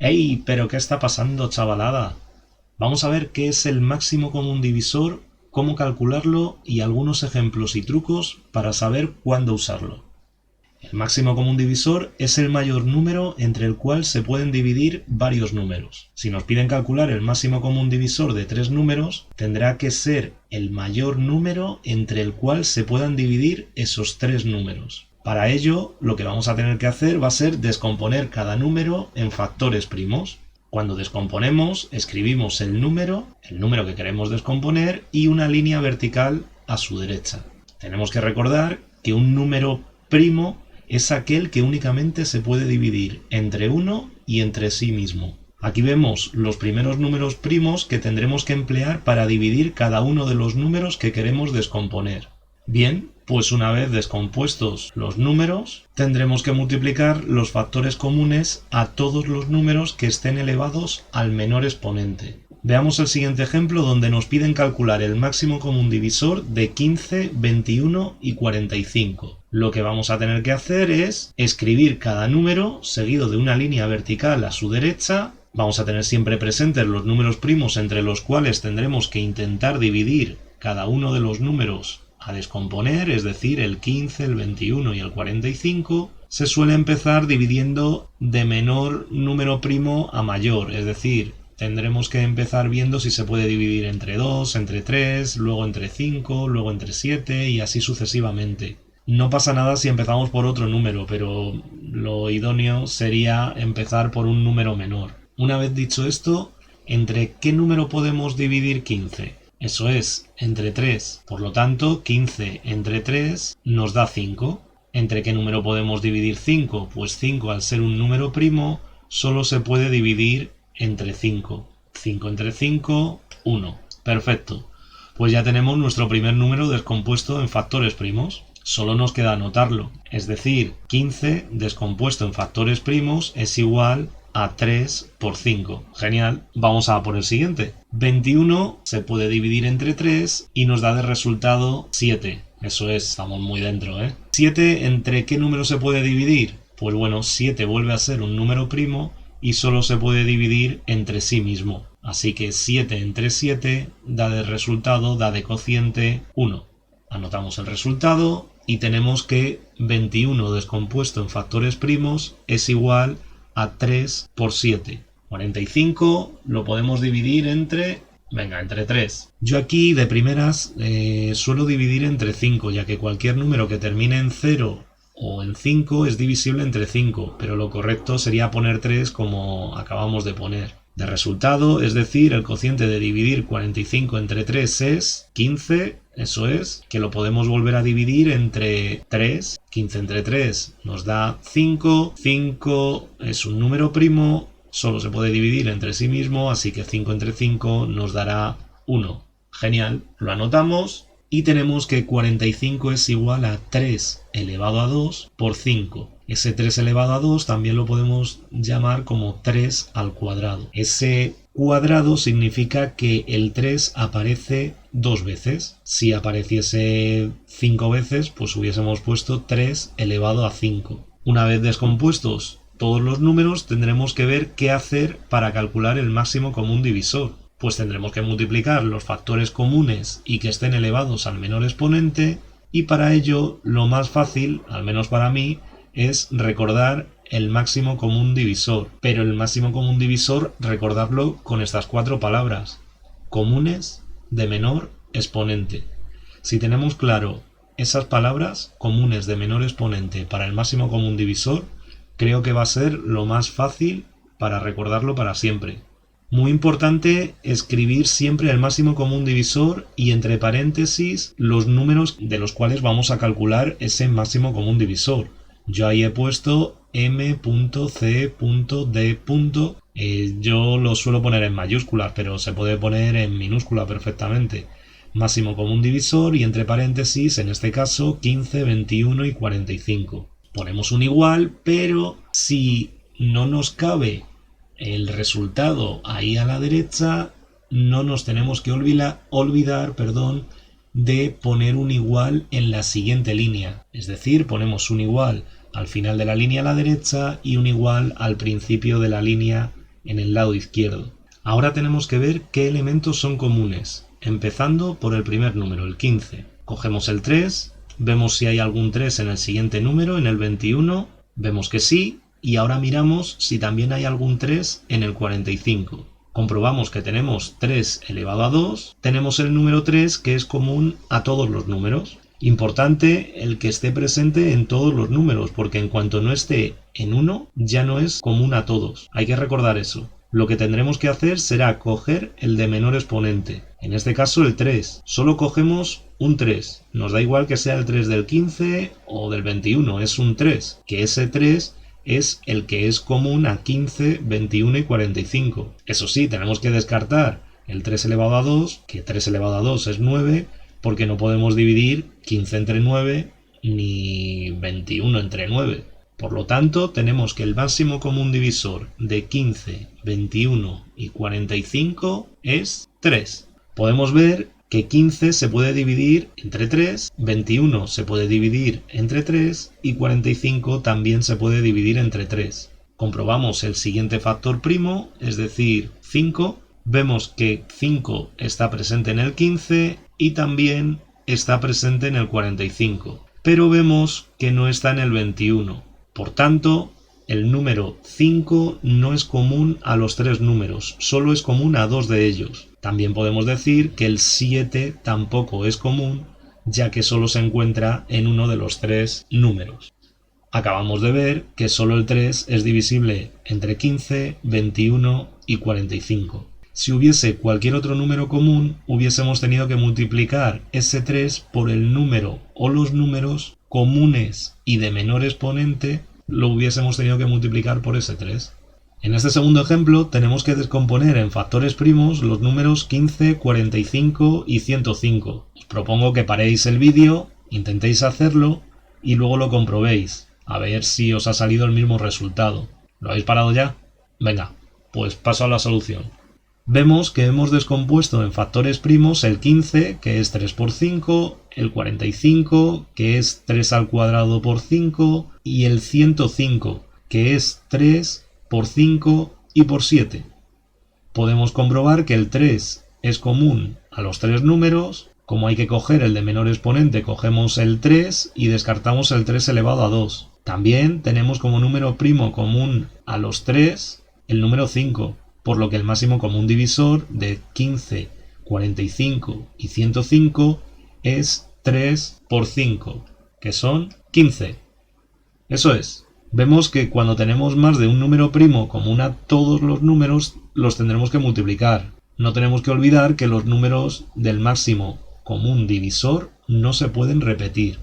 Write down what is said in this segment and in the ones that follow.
¡Ey! ¿Pero qué está pasando, chavalada? Vamos a ver qué es el máximo común divisor, cómo calcularlo y algunos ejemplos y trucos para saber cuándo usarlo. El máximo común divisor es el mayor número entre el cual se pueden dividir varios números. Si nos piden calcular el máximo común divisor de tres números, tendrá que ser el mayor número entre el cual se puedan dividir esos tres números. Para ello, lo que vamos a tener que hacer va a ser descomponer cada número en factores primos. Cuando descomponemos, escribimos el número que queremos descomponer y una línea vertical a su derecha. Tenemos que recordar que un número primo es aquel que únicamente se puede dividir entre uno y entre sí mismo. Aquí vemos los primeros números primos que tendremos que emplear para dividir cada uno de los números que queremos descomponer. Bien, pues una vez descompuestos los números, tendremos que multiplicar los factores comunes a todos los números que estén elevados al menor exponente. Veamos el siguiente ejemplo donde nos piden calcular el máximo común divisor de 15, 21 y 45. Lo que vamos a tener que hacer es escribir cada número seguido de una línea vertical a su derecha. Vamos a tener siempre presentes los números primos entre los cuales tendremos que intentar dividir cada uno de los números a descomponer, es decir, el 15, el 21 y el 45. Se suele empezar dividiendo de menor número primo a mayor, es decir, tendremos que empezar viendo si se puede dividir entre 2, entre 3, luego entre 5, luego entre 7 y así sucesivamente. No pasa nada si empezamos por otro número, pero lo idóneo sería empezar por un número menor. Una vez dicho esto, ¿entre qué número podemos dividir 15? Eso es, entre 3. Por lo tanto, 15 entre 3 nos da 5. ¿Entre qué número podemos dividir 5? Pues 5, al ser un número primo, solo se puede dividir entre 5. 5 entre 5, 1. Perfecto. Pues ya tenemos nuestro primer número descompuesto en factores primos. Solo nos queda anotarlo. Es decir, 15 descompuesto en factores primos es igual a 3 por 5. Genial. Vamos a por el siguiente. 21 se puede dividir entre 3 y nos da de resultado 7. Eso es, estamos muy dentro, ¿eh? 7, ¿entre qué número se puede dividir? Pues bueno, 7 vuelve a ser un número primo y solo se puede dividir entre sí mismo. Así que 7 entre 7 da de resultado, da de cociente 1. Anotamos el resultado y tenemos que 21 descompuesto en factores primos es igual a 3 por 7. 45 lo podemos dividir entre 3. Yo aquí de primeras suelo dividir entre 5, ya que cualquier número que termine en 0 o en 5 es divisible entre 5, pero lo correcto sería poner 3 como acabamos de poner. De resultado, es decir, el cociente de dividir 45 entre 3 es 15, eso es, que lo podemos volver a dividir entre 3. 15 entre 3 nos da 5, 5 es un número primo, solo se puede dividir entre sí mismo, así que 5 entre 5 nos dará 1. Genial, lo anotamos y tenemos que 45 es igual a 3 elevado a 2 por 5. Ese 3 elevado a 2 también lo podemos llamar como 3 al cuadrado. Ese cuadrado significa que el 3 aparece 2 veces. Si apareciese 5 veces, pues hubiésemos puesto 3 elevado a 5. Una vez descompuestos todos los números, tendremos que ver qué hacer para calcular el máximo común divisor. Pues tendremos que multiplicar los factores comunes y que estén elevados al menor exponente, y para ello lo más fácil, al menos para mí, es recordar el máximo común divisor. Pero el máximo común divisor, recordarlo con estas 4 palabras: comunes de menor exponente. Si tenemos claro esas palabras, comunes de menor exponente, para el máximo común divisor, creo que va a ser lo más fácil para recordarlo para siempre. Muy importante escribir siempre el máximo común divisor y entre paréntesis los números de los cuales vamos a calcular ese máximo común divisor. Yo ahí he puesto m.c.d. Yo lo suelo poner en mayúsculas, pero se puede poner en minúscula perfectamente. Máximo común divisor y entre paréntesis, en este caso, 15, 21 y 45. Ponemos un igual, pero si no nos cabe el resultado ahí a la derecha, no nos tenemos que olvidar de poner un igual en la siguiente línea. Es decir, ponemos un igual al final de la línea a la derecha y un igual al principio de la línea en el lado izquierdo. Ahora tenemos que ver qué elementos son comunes, empezando por el primer número, el 15. Cogemos el 3, vemos si hay algún 3 en el siguiente número, en el 21, vemos que sí, y ahora miramos si también hay algún 3 en el 45. Comprobamos que tenemos 3 elevado a 2, tenemos el número 3 que es común a todos los números. Importante el que esté presente en todos los números, porque en cuanto no esté en uno, ya no es común a todos. Hay que recordar eso. Lo que tendremos que hacer será coger el de menor exponente, en este caso el 3. Solo cogemos un 3, nos da igual que sea el 3 del 15 o del 21, es un 3, que ese 3 es el que es común a 15, 21 y 45. Eso sí, tenemos que descartar el 3 elevado a 2, que 3 elevado a 2 es 9, porque no podemos dividir 15 entre 9 ni 21 entre 9. Por lo tanto, tenemos que el máximo común divisor de 15, 21 y 45 es 3. Podemos ver que 15 se puede dividir entre 3, 21 se puede dividir entre 3 y 45 también se puede dividir entre 3. Comprobamos el siguiente factor primo, es decir, 5. Vemos que 5 está presente en el 15 y también está presente en el 45. Pero vemos que no está en el 21. Por tanto, el número 5 no es común a los 3 números, solo es común a 2 de ellos. También podemos decir que el 7 tampoco es común, ya que solo se encuentra en uno de los 3 números. Acabamos de ver que solo el 3 es divisible entre 15, 21 y 45. Si hubiese cualquier otro número común, hubiésemos tenido que multiplicar ese 3 por el número o los números comunes y de menor exponente, lo hubiésemos tenido que multiplicar por ese 3. En este segundo ejemplo tenemos que descomponer en factores primos los números 15, 45 y 105. Os propongo que paréis el vídeo, intentéis hacerlo y luego lo comprobéis, a ver si os ha salido el mismo resultado. ¿Lo habéis parado ya? Venga, pues paso a la solución. Vemos que hemos descompuesto en factores primos el 15, que es 3 por 5, el 45, que es 3 al cuadrado por 5, y el 105, que es 3 por 5 y por 7. Podemos comprobar que el 3 es común a los 3 números. Como hay que coger el de menor exponente, cogemos el 3 y descartamos el 3 elevado a 2. También tenemos como número primo común a los 3 el número 5. Por lo que el máximo común divisor de 15, 45 y 105 es 3 por 5, que son 15. Eso es. Vemos que cuando tenemos más de un número primo común a todos los números, los tendremos que multiplicar. No tenemos que olvidar que los números del máximo común divisor no se pueden repetir.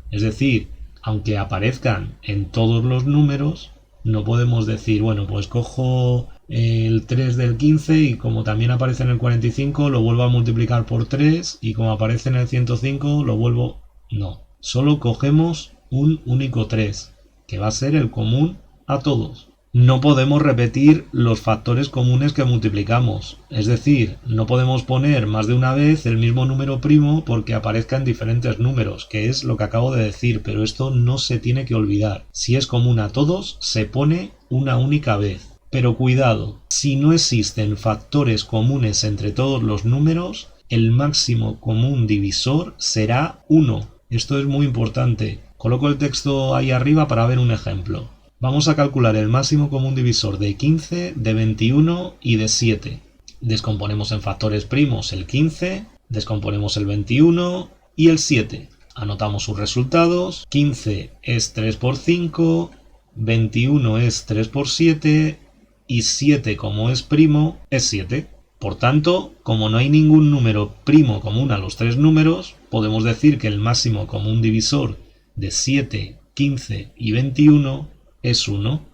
Es decir, aunque aparezcan en todos los números, no podemos decir, bueno, pues cojo el 3 del 15 y como también aparece en el 45 lo vuelvo a multiplicar por 3 y como aparece en el 105 lo vuelvo... No, solo cogemos un único 3, que va a ser el común a todos. No podemos repetir los factores comunes que multiplicamos, es decir, no podemos poner más de una vez el mismo número primo porque aparezca en diferentes números, que es lo que acabo de decir, pero esto no se tiene que olvidar. Si es común a todos, se pone una única vez. Pero cuidado, si no existen factores comunes entre todos los números, el máximo común divisor será 1. Esto es muy importante. Coloco el texto ahí arriba para ver un ejemplo. Vamos a calcular el máximo común divisor de 15, de 21 y de 7. Descomponemos en factores primos el 15, descomponemos el 21 y el 7. Anotamos sus resultados. 15 es 3 por 5, 21 es 3 por 7 y 7 como es primo es 7. Por tanto, como no hay ningún número primo común a los 3 números, podemos decir que el máximo común divisor de 7, 15 y 21 es 1.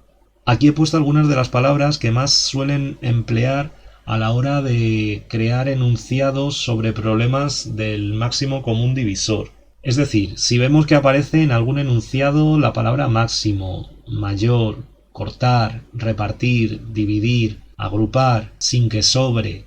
Aquí he puesto algunas de las palabras que más suelen emplear a la hora de crear enunciados sobre problemas del máximo común divisor. Es decir, si vemos que aparece en algún enunciado la palabra máximo, mayor, cortar, repartir, dividir, agrupar, sin que sobre,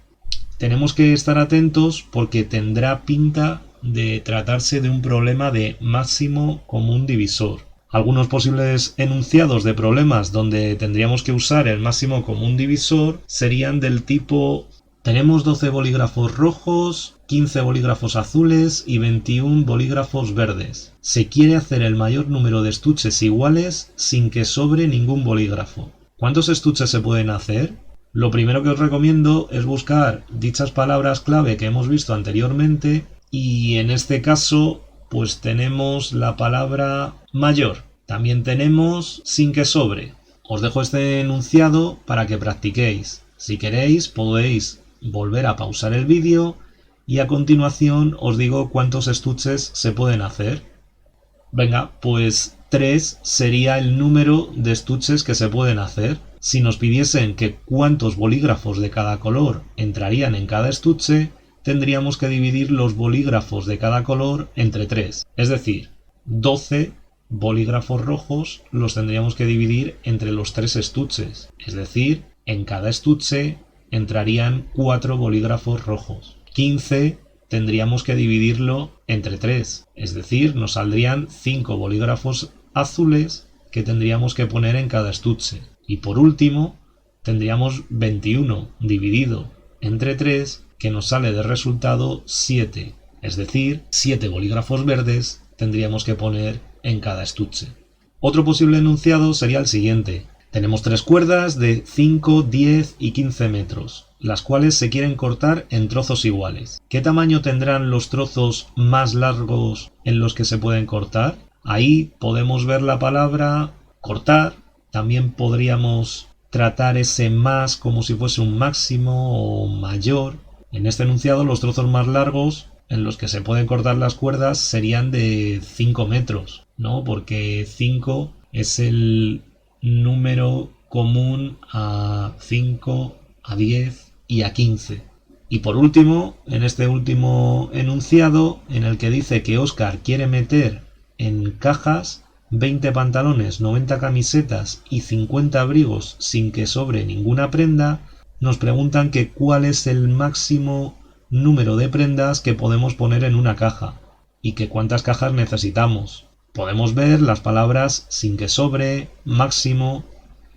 tenemos que estar atentos porque tendrá pinta de tratarse de un problema de máximo común divisor. Algunos posibles enunciados de problemas donde tendríamos que usar el máximo común divisor serían del tipo: tenemos 12 bolígrafos rojos, 15 bolígrafos azules y 21 bolígrafos verdes. Se quiere hacer el mayor número de estuches iguales sin que sobre ningún bolígrafo. ¿Cuántos estuches se pueden hacer? Lo primero que os recomiendo es buscar dichas palabras clave que hemos visto anteriormente, y en este caso pues tenemos la palabra mayor. También tenemos sin que sobre. Os dejo este enunciado para que practiquéis. Si queréis podéis volver a pausar el vídeo y a continuación os digo cuántos estuches se pueden hacer. Venga, pues 3 sería el número de estuches que se pueden hacer. Si nos pidiesen que cuántos bolígrafos de cada color entrarían en cada estuche, tendríamos que dividir los bolígrafos de cada color entre 3. Es decir, 12 bolígrafos rojos los tendríamos que dividir entre los 3 estuches. Es decir, en cada estuche entrarían 4 bolígrafos rojos. 15 tendríamos que dividirlo entre 3. Es decir, nos saldrían 5 bolígrafos azules que tendríamos que poner en cada estuche. Y por último, tendríamos 21 dividido entre 3, que nos sale de resultado 7. Es decir, 7 bolígrafos verdes tendríamos que poner en cada estuche. Otro posible enunciado sería el siguiente. Tenemos 3 cuerdas de 5, 10 y 15 metros, las cuales se quieren cortar en trozos iguales. ¿Qué tamaño tendrán los trozos más largos en los que se pueden cortar? Ahí podemos ver la palabra cortar. También podríamos tratar ese más como si fuese un máximo o mayor. En este enunciado los trozos más largos en los que se pueden cortar las cuerdas serían de 5 metros, ¿no? Porque 5 es el número común a 5, a 10 y a 15. Y por último, en este último enunciado, en el que dice que Óscar quiere meter en cajas 20 pantalones, 90 camisetas y 50 abrigos sin que sobre ninguna prenda, nos preguntan que cuál es el máximo número de prendas que podemos poner en una caja y que cuántas cajas necesitamos. Podemos ver las palabras sin que sobre, máximo.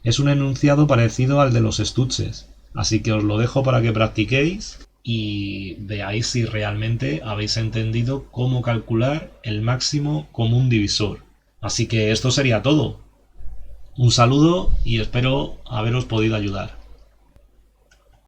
Es un enunciado parecido al de los estuches, así que os lo dejo para que practiquéis y veáis si realmente habéis entendido cómo calcular el máximo común divisor. Así que esto sería todo. Un saludo y espero haberos podido ayudar.